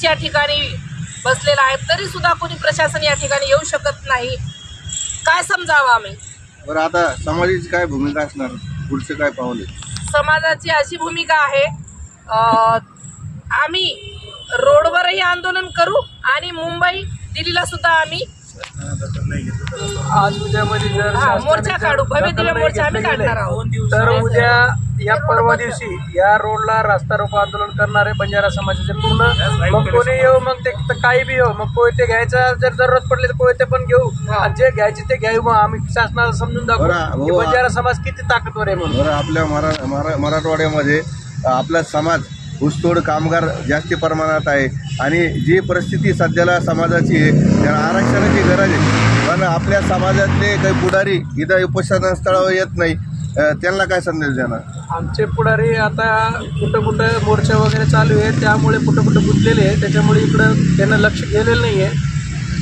समाजच या ठिकाणी बसलेला आहे, तरी सुद्धा कोणी प्रशासन या ठिकाणी येऊ शकत नाही। काय समजावं आम्ही? बरं, आता समाजाची काय भूमिका असणार, पुढचे काय पावले? समाजाची अशी भूमिका आहे, आम्ही रोडवरही आंदोलन करू आणि मुंबई दिल्लीला सुद्धा आम्ही आज उद्यामध्ये जर मोर्चा काढू, भव्य दिव्य मोर्चा आम्ही काढणार आहोत। तर उद्या या परवा दिवशी या रोडला रास्ता रोको आंदोलन करणारे बंजारा समाजाचे पूर्ण, मग कोणी येऊ, मग ते काही बी येऊ, मग कोयते घ्यायचा जर जरूरत पडली तर कोयते पण घेऊ, आणि जे घ्यायचे ते घेऊ। मग आम्ही शासनाला समजून दाखवू की बंजारा समाज किती ताकदवर आहे म्हणून। बरं, आपल्या मराठवाड्यामध्ये आपला समाज ऊसतोड कामगार जास्ती प्रमाणात आहे आणि जी परिस्थिती सध्याला समाजाची आहे त्याला आरक्षणाची गरज आहे, पण आपल्या समाजातले काही पुढारी इथं उपोषणस्थळावर येत नाही, त्यांना काय संदेश देणार? आमचे पुढारी आता कुठं कुठं मोर्चा वगैरे चालू आहे, त्यामुळे कुठं कुठं गुंतलेले आहे, त्याच्यामुळे इकडं त्यांना लक्ष गेलेलं नाही आहे।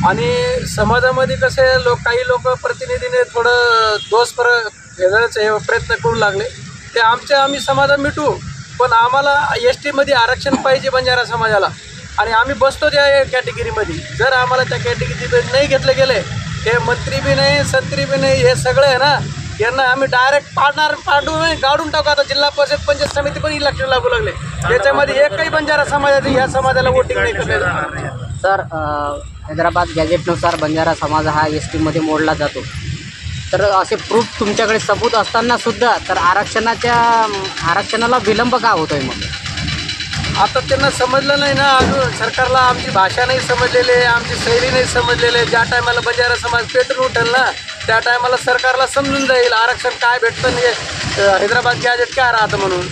आणि समाजामध्ये कसे काही लोक प्रतिनिधीने थोडं दोष फेडायचे प्रयत्न करू लागले, ते आम्ही समाजात मिटवू, पण आम्हाला ST मध्ये आरक्षण पाहिजे बंजारा समाजाला, आणि आम्ही बसतो त्या कॅटेगरीमध्ये। जर आम्हाला त्या कॅटेगरीमध्ये नाही घेतले गेले, हे मंत्री बी नाही, संत्री बी नाही, हे सगळं आहे ना, यांना आम्ही डायरेक्ट काढून टाकू। आता जिल्हा परिषद पंचायत समिती पण इलेक्शन लागू लागले, त्याच्यामध्ये एकही बंजारा समाजाची ह्या समाजाला वोटिंग नाही करणार। सर, हैदराबाद गॅजेटनुसार बंजारा समाज हा ST मध्ये मोडला जातो, तर असे प्रूफ तुमच्याकडे सबूत असताना सुद्धा तर आरक्षणाला विलंब का होतोय? मग आता त्यांना समजलं नाही ना अजून, सरकारला आमची भाषा नाही समजलेली आहे, आमची शैली नाही समजलेली आहे। ज्या टायमाला बंजारा समाज पेटून उठेल ना, त्या टायमाला सरकारला समजून जाईल आरक्षण काय भेटतं, नाही हैदराबाद गॅजेट काय राहतं म्हणून।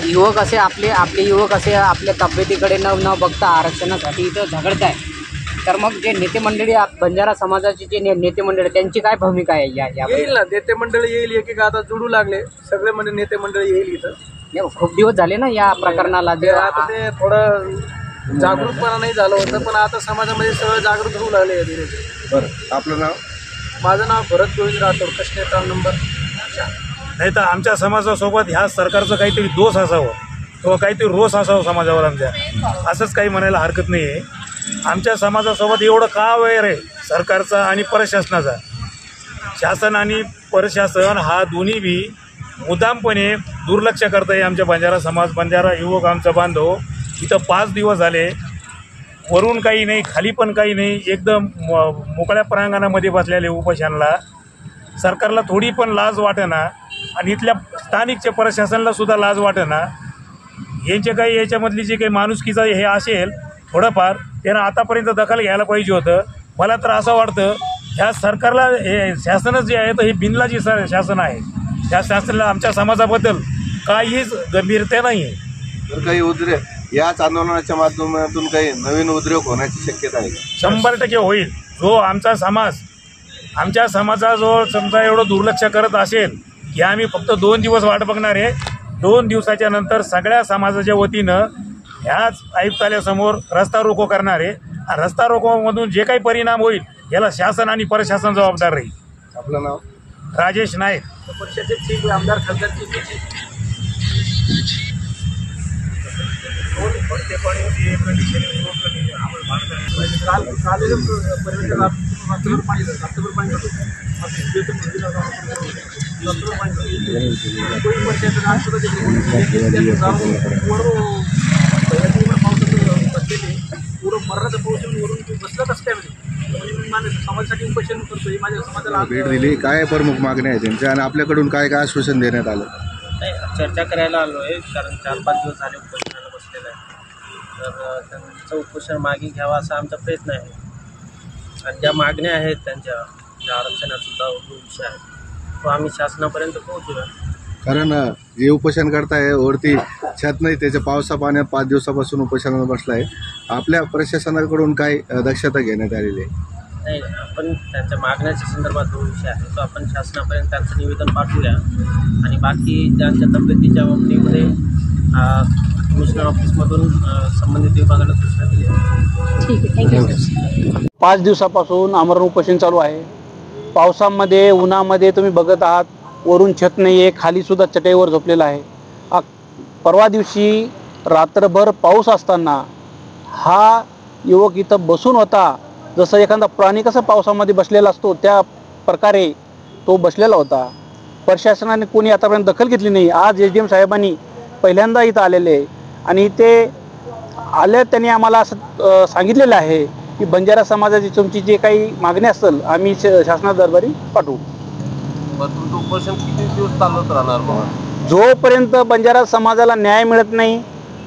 युवक असे आपले युवक असे आपल्या तब्येतीकडे न बघता आरक्षणासाठी इथं झगडत आहे, तर मग जे नेते मंडळी बंजारा समाजाची जे नेते मंडळी त्यांची काय भूमिका आहे? येईल ना, नेते मंडळी येईल, एक आता जुडू लागले सगळे, म्हणजे नेते मंडळी येईल इथं। खूप दिवस झाले ना या प्रकरणाला, आता ते थोडं जागरूकपणा नाही झालं होतं, पण आता समाजामध्ये सगळं जागृत होऊ लागले धीरे धीरे। बरं, आपलं नाव? माझं नाव भरत गोविंद राठोड, कृष्णेटाव नंबर। नाही तर आमच्या समाजासोबत ह्या सरकारचं काहीतरी दोष असावं किंवा काहीतरी रोष असावं समाजावर आमच्या, असंच काही म्हणायला हरकत नाही आहे। आमच्या समाजासोबत एवढं का वैर आहे सरकारचा आणि प्रशासनाचा? शासन आणि प्रशासन हा दोन्ही बी मुद्दामपणे दुर्लक्ष करत आहे आमच्या बंजारा समाज, बंजारा युवक आमचा बांधव। इथं 5 दिवस झाले, वरून काही नाही, खाली पण काही नाही, एकदम मोकळ्या प्रांगणामध्ये बसलेले उपोषणाला। सरकारला थोडी पण लाज वाटेना आणि इथल्या स्थानिकच्या प्रशासनाला सुद्धा लाज वाटेना। यांचे काही याच्यामधली जे काही माणुसकीचं हे असेल थोडंफार, त्यानं आतापर्यंत दखल घ्यायला पाहिजे होतं। मला तर असं वाटतं ह्या सरकारला, हे शासनच जे आहे तर हे बिनलाजी शासन आहे, त्या शासनाला आमच्या समाजाबद्दल काहीच गंभीरता नाही आहे। तर काही उद्रेक याच आंदोलनाच्या माध्यमातून काही नवीन उद्रेक होण्याची शक्यता आहे? 100% होईल। जो आमचा समाज, आमच्या समाजाजवळ समजा एवढं दुर्लक्ष करत असेल की आम्ही फक्त 2 दिवस वाट बघणार आहे, 2 दिवसाच्या नंतर सगळ्या समाजाच्या वतीनं ह्याच आयुक्तालयासमोर रस्ता रोको करणार आहे। रस्ता रोकोमधून जे काही परिणाम होईल याला शासन आणि प्रशासन जबाबदार राहील। आपलं नाव? राजेश नाईक, परिषदेचे आमदार खासदार भेट दिली, काय प्रमुख मागण्या आहेत त्यांच्या आणि आपल्याकडून काय काय आश्वासन देण्यात आलं? चर्चा करायला आलो आहे, कारण 4-5 दिवस झाले उपोषणाला बसलेलं आहे, तर त्यांचं उपोषण मागे घ्यावा असा आमचा प्रयत्न आहे। आणि ज्या मागण्या आहेत त्यांच्या, ज्या आरक्षणाचा विषय आहे तो आम्ही शासनापर्यंत पोहोचूया। कारण जे उपोषण करताय वरती छत नाही, त्याच्या पावसा पाण्यात 5 दिवसापासून उपोषणाला बसला आहे, आपल्या प्रशासनाकडून काय दक्षता घेण्यात आलेली आहे? नाही, आपण त्यांच्या मागण्याच्या संदर्भात जो विषय आहे तो आपण शासनापर्यंत त्यांचं निवेदन पाठवूया, आणि बाकी ज्यांच्या तब्येतीच्या बाबतीमध्ये कमिशनर ऑफिसमधून संबंधित विभागाला सूचना दिली आहे। ठीक आहे, थँक्यू। 5 दिवसापासून आमरण उपोषण चालू आहे। पावसामध्ये, उन्हामध्ये तुम्ही बघत आहात, वरून छत नाही आहे, खाली सुद्धा चटईवर झोपलेला आहे। परवा दिवशी रात्रभर पाऊस असताना हा युवक इथं बसून होता, जसं एखादा प्राणी कसं पावसामध्ये बसलेला असतो त्या प्रकारे तो बसलेला होता. प्रशासनाने कोणी आतापर्यंत दखल घेतली नाही. आज SDM साहेबांनी पहिल्यांदा इथं आलेले आहे आणि ते आले, त्यांनी आम्हाला असं सांगितलेलं आहे की बंजारा समाजाची तुमची जे काही मागणी असेल आम्ही शासना दरबारी पाठवू. तुमचं उपोषण किती दिवस चालत राहणार मग? जोपर्यंत बंजारा समाजाला न्याय मिळत नाही,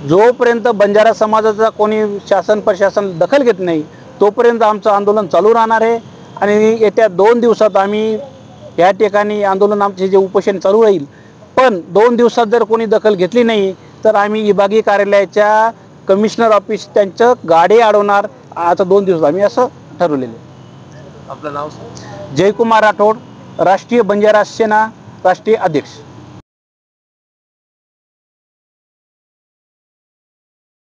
जोपर्यंत बंजारा समाजाचा कोणी शासन प्रशासन दखल घेत नाही, तोपर्यंत आमचं आंदोलन चालू राहणार आहे. आणि येत्या 2 दिवसात आम्ही या ठिकाणी आंदोलन आमचे जे उपोषण चालू राहील. पण 2 दिवसात जर कोणी दखल घेतली नाही तर आम्ही विभागीय कार्यालयाच्या कमिशनर ऑफिस त्यांचं गाडी अडवणार. आता 2 दिवस आम्ही असं ठरवलेलं आहे. आपलं नाव? जयकुमार राठोड, राष्ट्रीय बंजारा सेना राष्ट्रीय अध्यक्ष.